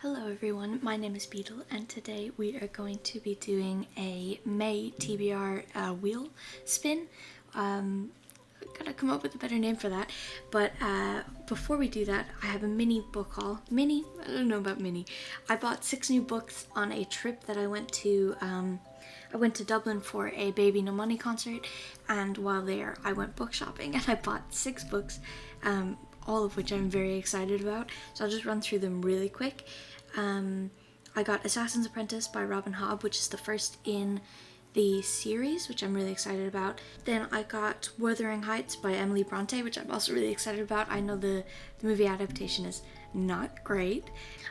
Hello everyone, my name is Beetle and today we are going to be doing a May TBR wheel spin. Gotta come up with a better name for that, but before we do that I have a mini book haul. Mini? I don't know about mini. I bought 6 new books on a trip that I went to Dublin for a Baby No Money concert, and while there I went book shopping and I bought 6 books, all of which I'm very excited about, so I'll just run through them really quick. I got Assassin's Apprentice by Robin Hobb, which is the first in the series, which I'm really excited about. Then I got Wuthering Heights by Emily Bronte, which I'm also really excited about. I know the movie adaptation is not great.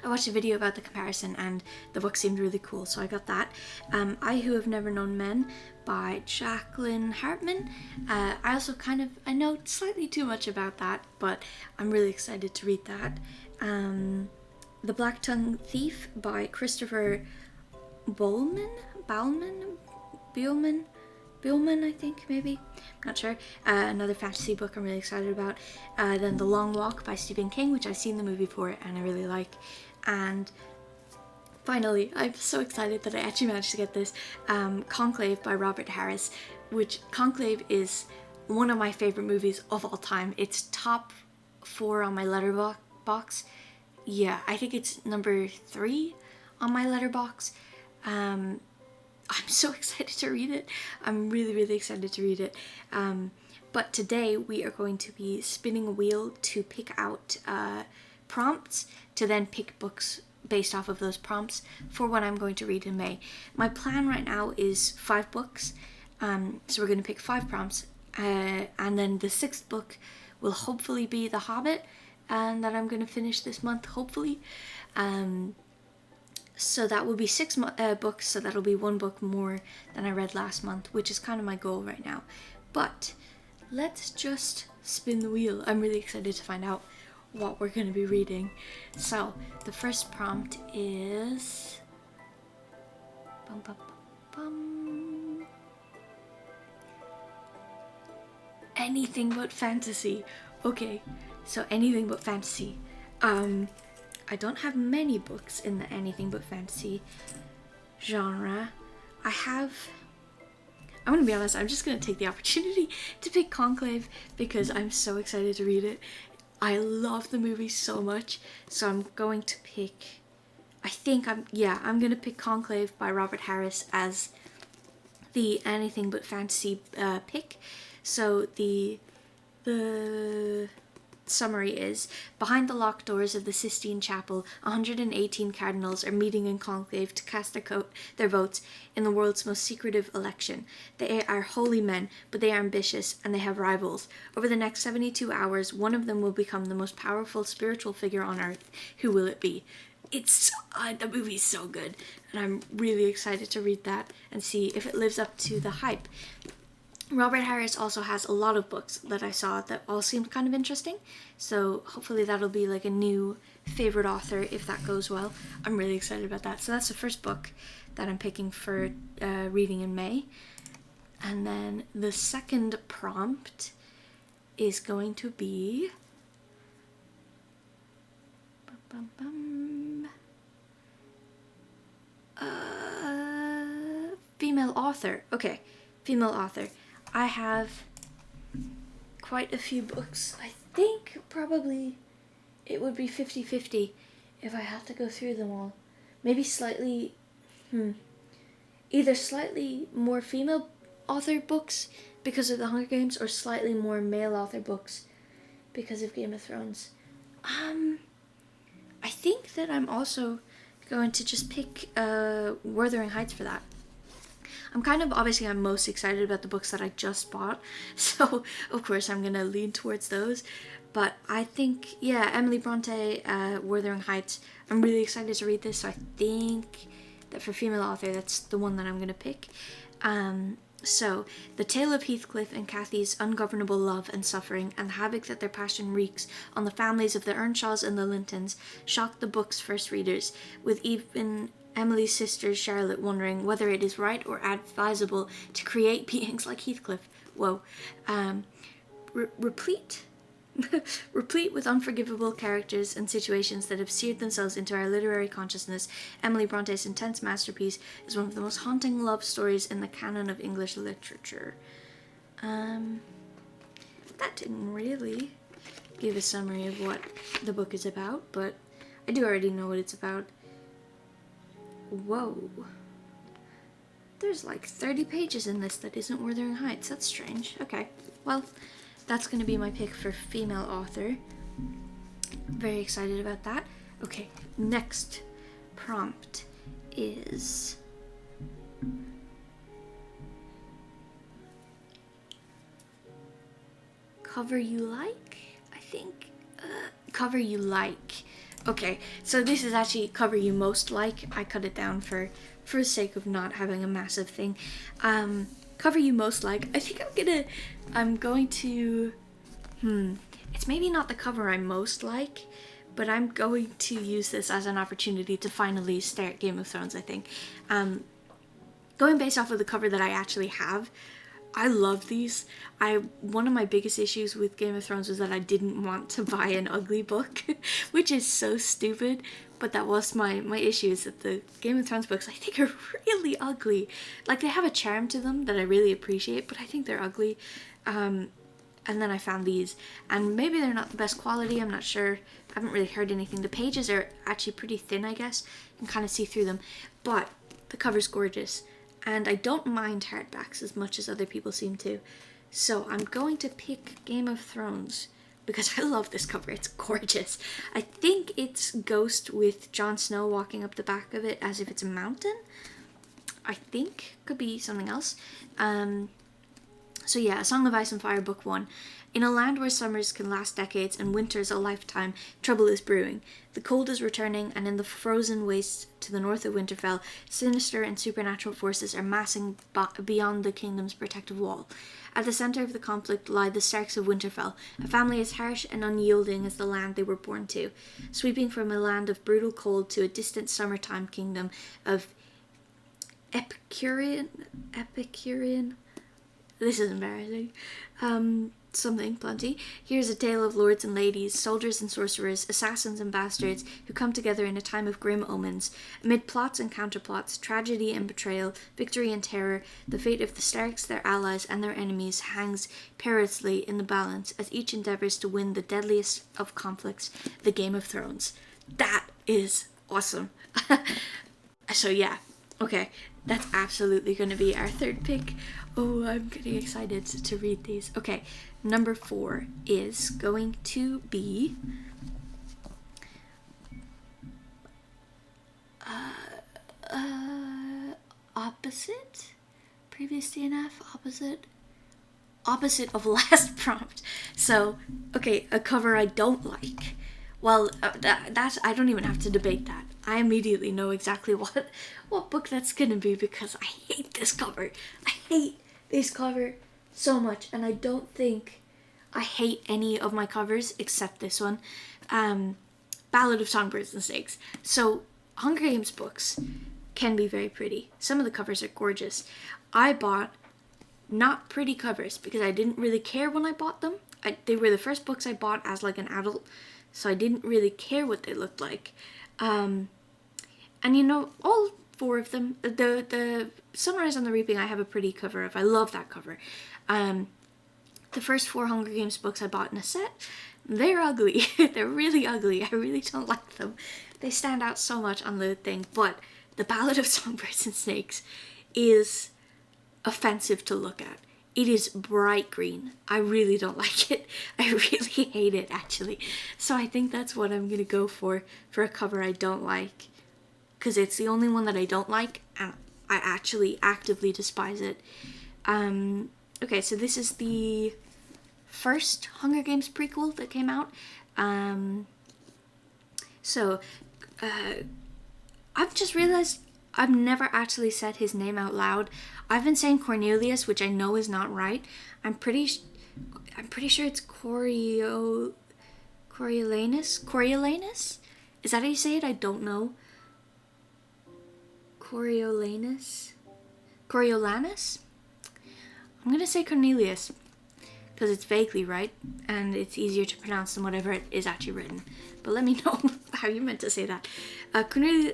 I watched a video about the comparison and the book seemed really cool, so I got that. I Who Have Never Known Men by Jacqueline Hartman. I know slightly too much about that, but I'm really excited to read that. The Black Tongue Thief by Christopher Buehlman, I think, maybe, I'm not sure. Another fantasy book I'm really excited about. Then The Long Walk by Stephen King, which I've seen the movie for and I really like. And finally, I'm so excited that I actually managed to get this, Conclave by Robert Harris, which Conclave is one of my favorite movies of all time. It's top 4 on my Letterboxd. Yeah, I think it's number 3 on my Letterboxd. I'm so excited to read it. I'm really excited to read it. But today we are going to be spinning a wheel to pick out prompts to then pick books based off of those prompts for what I'm going to read in May. My plan right now is 5 books. So we're going to pick 5 prompts. And then the 6th book will hopefully be The Hobbit, and that I'm going to finish this month, hopefully. So that will be 6 books, so that'll be 1 book more than I read last month, which is kind of my goal right now. But let's just spin the wheel. I'm really excited to find out what we're going to be reading. So the first prompt is anything but fantasy. Okay, so anything but fantasy. I don't have many books in the anything but fantasy genre. I'm gonna be honest, I'm just gonna take the opportunity to pick Conclave because I'm so excited to read it. I love the movie so much, so I'm going to pick, I'm gonna pick Conclave by Robert Harris as the anything but fantasy pick. So the summary is: behind the locked doors of the Sistine Chapel, 118 cardinals are meeting in conclave to cast their votes in the world's most secretive election. They are holy men, but they are ambitious and they have rivals. Over the next 72 hours, one of them will become the most powerful spiritual figure on earth. Who will it be? The movie's so good, and I'm really excited to read that and see if it lives up to the hype. Robert Harris also has a lot of books that I saw that all seemed kind of interesting, so hopefully that'll be like a new favorite author if that goes well. I'm really excited about that. So that's the first book that I'm picking for reading in May. And then the second prompt is going to be female author. Okay, female author. I have quite a few books. I think probably it would be 50-50 if I had to go through them all. Maybe slightly, either slightly more female author books because of the Hunger Games, or slightly more male author books because of Game of Thrones. I think that I'm also going to just pick Wuthering Heights for that. I'm most excited about the books that I just bought, so of course I'm gonna lean towards those. But I think, Emily Bronte, Wuthering Heights, I'm really excited to read this, so I think that for female author, that's the one that I'm gonna pick. So, the tale of Heathcliff and Cathy's ungovernable love and suffering, and the havoc that their passion wreaks on the families of the Earnshaws and the Lintons, shocked the book's first readers, with even Emily's sister Charlotte wondering whether it is right or advisable to create beings like Heathcliff. Whoa. Replete Replete with unforgivable characters and situations that have seared themselves into our literary consciousness, Emily Bronte's intense masterpiece is one of the most haunting love stories in the canon of English literature. That didn't really give a summary of what the book is about, but I do already know what it's about. Whoa. There's like 30 pages in this that isn't Wuthering Heights. That's strange. Okay, well, that's going to be my pick for female author. Very excited about that. Okay, next prompt is cover you like, I think. Cover you like. Okay, so this is actually cover you most like. I cut it down for the sake of not having a massive thing. Cover you most like. I think I'm going to, it's maybe not the cover I most like, but I'm going to use this as an opportunity to finally start Game of Thrones, I think. Going based off of the cover that I actually have, I love these. One of my biggest issues with Game of Thrones was that I didn't want to buy an ugly book, which is so stupid, but that was my issue, is that the Game of Thrones books I think are really ugly. Like, they have a charm to them that I really appreciate, but I think they're ugly. And then I found these, and maybe they're not the best quality, I'm not sure. I haven't really heard anything. The pages are actually pretty thin, I guess. You can kind of see through them, but the cover's gorgeous. And I don't mind hardbacks as much as other people seem to. So I'm going to pick Game of Thrones because I love this cover. It's gorgeous. I think it's Ghost with Jon Snow walking up the back of it as if it's a mountain. I think. Could be something else. So yeah, A Song of Ice and Fire, Book 1. In a land where summers can last decades and winters a lifetime, trouble is brewing. The cold is returning, and in the frozen wastes to the north of Winterfell, sinister and supernatural forces are massing beyond the kingdom's protective wall. At the center of the conflict lie the Starks of Winterfell, a family as harsh and unyielding as the land they were born to, sweeping from a land of brutal cold to a distant summertime kingdom of Epicurean. This is embarrassing. Something plenty. Here's a tale of lords and ladies, soldiers and sorcerers, assassins and bastards who come together in a time of grim omens. Amid plots and counterplots, tragedy and betrayal, victory and terror, the fate of the Starks, their allies, and their enemies hangs perilously in the balance as each endeavors to win the deadliest of conflicts, the Game of Thrones. That is awesome. So yeah, okay, that's absolutely going to be our third pick. Oh, I'm getting excited to read these. Okay, number 4 is going to be opposite? Previous DNF? Opposite of last prompt. So, okay, a cover I don't like. Well, that's I don't even have to debate that. I immediately know exactly what book that's gonna be because I hate this cover. I hate this cover so much, and I don't think I hate any of my covers except this one. Ballad of Songbirds and Snakes. So, Hunger Games books can be very pretty. Some of the covers are gorgeous. I bought not pretty covers because I didn't really care when I bought them. They were the first books I bought as like an adult, so I didn't really care what they looked like. And you know, all 4 of them, the Sunrise on the Reaping I have a pretty cover of. I love that cover. The first 4 Hunger Games books I bought in a set, they're ugly. They're really ugly. I really don't like them. They stand out so much on the thing, but the Ballad of Songbirds and Snakes is offensive to look at. It is bright green. I really don't like it. I really hate it, actually. So I think that's what I'm gonna go for a cover I don't like, because it's the only one that I don't like, and I actually actively despise it. Okay, so this is the first Hunger Games prequel that came out. I've just realized I've never actually said his name out loud. I've been saying Cornelius, which I know is not right. I'm pretty sure it's Coriolanus? Coriolanus? Is that how you say it? I don't know. Coriolanus? I'm gonna say Cornelius, because it's vaguely right and it's easier to pronounce than whatever it is actually written. But let me know how you meant to say that. Cornelius.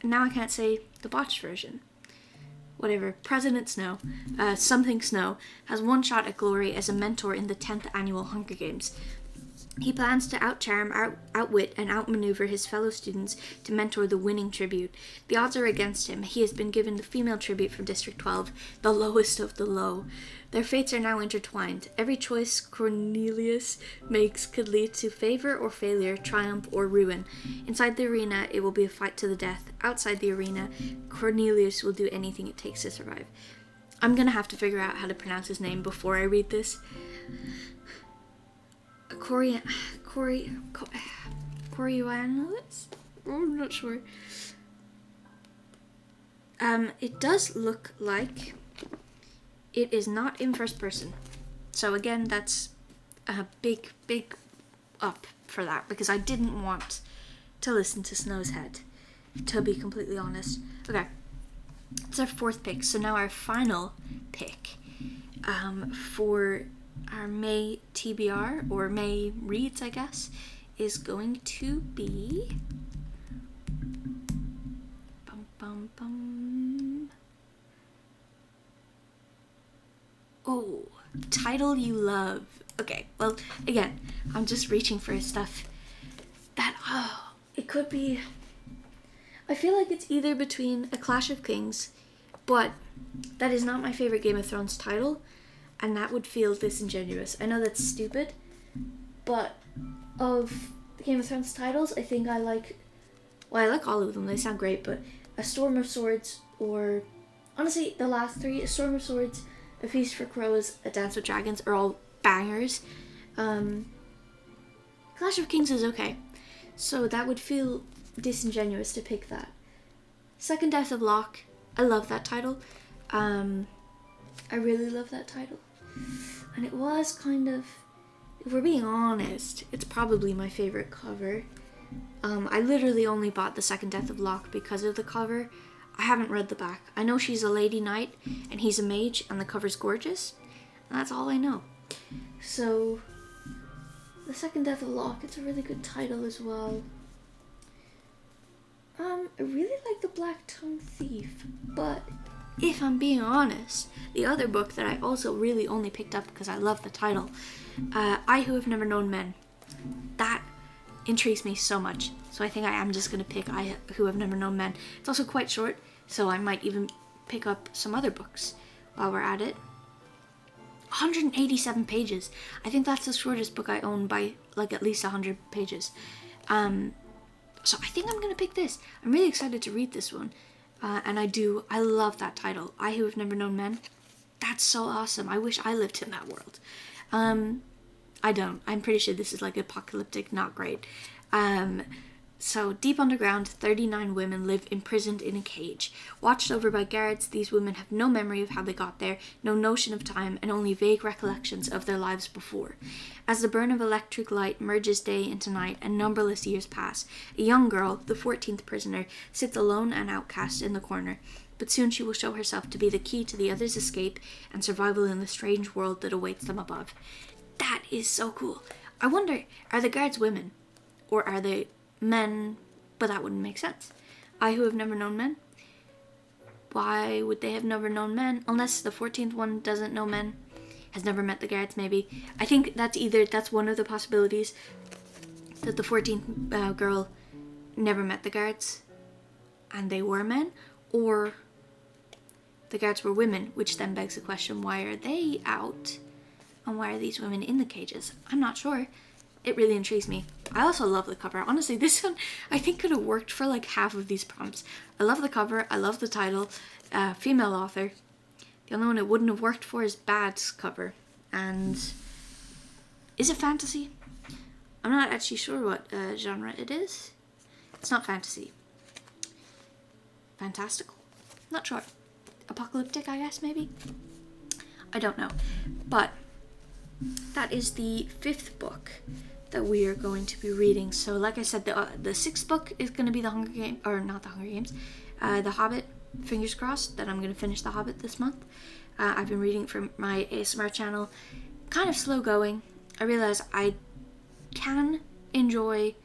Now I can't say the botched version. Whatever. President Snow, something Snow, has one shot at glory as a mentor in the 10th annual Hunger Games. He plans to outcharm, outwit, and outmaneuver his fellow students to mentor the winning tribute. The odds are against him. He has been given the female tribute from District 12, the lowest of the low. Their fates are now intertwined. Every choice Cornelius makes could lead to favor or failure, triumph or ruin. Inside the arena, it will be a fight to the death. Outside the arena, Cornelius will do anything it takes to survive. I'm gonna have to figure out how to pronounce his name before I read this. Coriolanus? I'm not sure. It does look like it is not in first person. So again, that's a big up for that, because I didn't want to listen to Snow's Head, to be completely honest. Okay, it's our fourth pick. So now our final pick for our May TBR, or May reads, I guess, is going to be Oh, title you love. Okay, well, again, I'm just reaching for stuff that, it could be, I feel like it's either between A Clash of Kings, but that is not my favorite Game of Thrones title, and that would feel disingenuous. I know that's stupid, but of the Game of Thrones titles, I think I like all of them. They sound great, but A Storm of Swords, or honestly, the last three, A Storm of Swords, A Feast for Crows, A Dance with Dragons, are all bangers. Clash of Kings is okay, so that would feel disingenuous to pick that. Second Death of Locke, I love that title. I really love that title. And it was kind of, if we're being honest, it's probably my favorite cover. I literally only bought the Second Death of Locke because of the cover. I haven't read the back. I know she's a lady knight and he's a mage and the cover's gorgeous. And that's all I know. So, the Second Death of Locke, it's a really good title as well. I really like The Black Tongue Thief, but if I'm being honest, the other book that I also really only picked up because I love the title, I Who Have Never Known Men, that intrigues me so much. So I think I am just going to pick I Who Have Never Known Men. It's also quite short, so I might even pick up some other books while we're at it. 187 pages. I think that's the shortest book I own by like at least 100 pages. So I think I'm going to pick this. I'm really excited to read this one. And I love that title. I Who Have Never Known Men. That's so awesome. I wish I lived in that world. I don't. I'm pretty sure this is like apocalyptic, not great. So, deep underground, 39 women live imprisoned in a cage. Watched over by guards, these women have no memory of how they got there, no notion of time, and only vague recollections of their lives before. As the burn of electric light merges day into night and numberless years pass, a young girl, the 14th prisoner, sits alone and outcast in the corner. But soon she will show herself to be the key to the others' escape and survival in the strange world that awaits them above. That is so cool. I wonder, are the guards women? Or are they men? But that wouldn't make sense. I Who Have Never Known Men? Why would they have never known men? Unless the 14th one doesn't know men. Has never met the guards, maybe. I think that's one of the possibilities. That the 14th girl never met the guards. And they were men. Or the guards were women. Which then begs the question, why are they out? And why are these women in the cages? I'm not sure. It really intrigues me. I also love the cover. Honestly, this one I think could have worked for like half of these prompts. I love the cover. I love the title. Female author. The only one it wouldn't have worked for is Bad's cover. And is it fantasy? I'm not actually sure what genre it is. It's not fantasy. Fantastical? Not sure. Apocalyptic, I guess, maybe? I don't know. But that is the 5th book that we are going to be reading. So like I said, the 6th book is going to be The Hunger Games, or not The Hunger Games, The Hobbit. Fingers crossed that I'm going to finish The Hobbit this month. I've been reading from my ASMR channel. Kind of slow going. I realize I can enjoy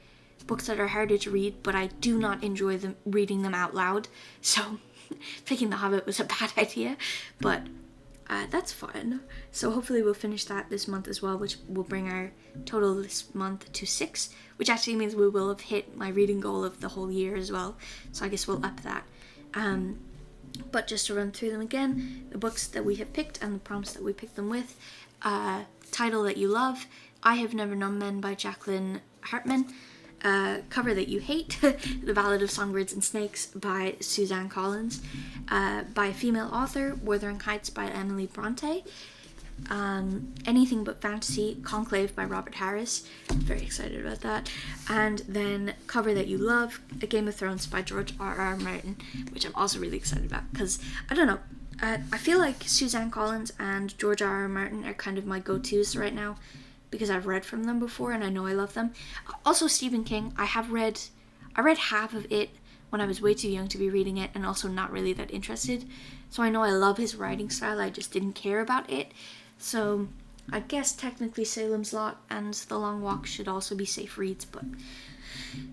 books that are harder to read, but I do not enjoy reading them out loud. So picking The Hobbit was a bad idea, but that's fun. So hopefully we'll finish that this month as well, which will bring our total this month to 6, which actually means we will have hit my reading goal of the whole year as well. So I guess we'll up that. But just to run through them again, the books that we have picked and the prompts that we picked them with. Title that you love, I Have Never Known Men by Jacqueline Hartman. Cover that you hate, The Ballad of Songbirds and Snakes by Suzanne Collins. By a female author, Wuthering Heights by Emily Bronte. Anything But Fantasy, Conclave by Robert Harris. Very excited about that. And then Cover That You Love, A Game of Thrones by George R.R. Martin, which I'm also really excited about because, I don't know, I feel like Suzanne Collins and George R.R. Martin are kind of my go-tos right now because I've read from them before and I know I love them. Also Stephen King, I read half of it when I was way too young to be reading it and also not really that interested. So I know I love his writing style, I just didn't care about it. So I guess technically Salem's Lot and The Long Walk should also be safe reads, but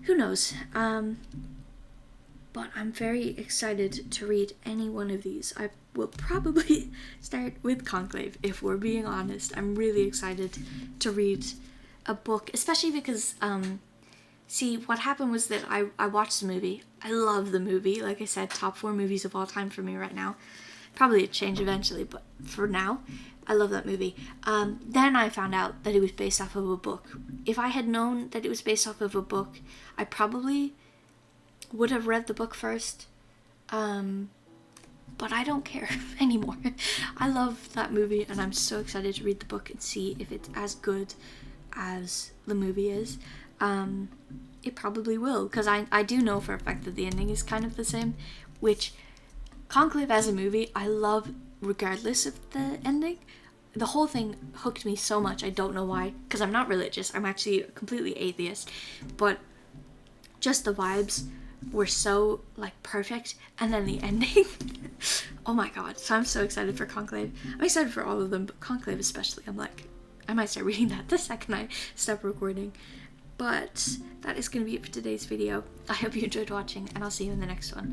who knows. But I'm very excited to read any one of these. I will probably start with Conclave, if we're being honest. I'm really excited to read a book, especially because, see, what happened was that I watched the movie. I love the movie. Like I said, top 4 movies of all time for me right now. Probably a change eventually, but for now, I love that movie. Then I found out that it was based off of a book. If I had known that it was based off of a book, I probably would have read the book first. But I don't care anymore. I love that movie and I'm so excited to read the book and see if it's as good as the movie is. It probably will, because I do know for a fact that the ending is kind of the same, which Conclave as a movie I love regardless of the ending. The whole thing hooked me so much. I don't know why, because I'm not religious. I'm actually completely atheist, but just the vibes were so like perfect, and then the ending oh my god. So I'm so excited for Conclave. I'm excited for all of them, but Conclave especially. I'm like, I might start reading that the second I stop recording. But that is going to be it for today's video. I hope you enjoyed watching, and I'll see you in the next one.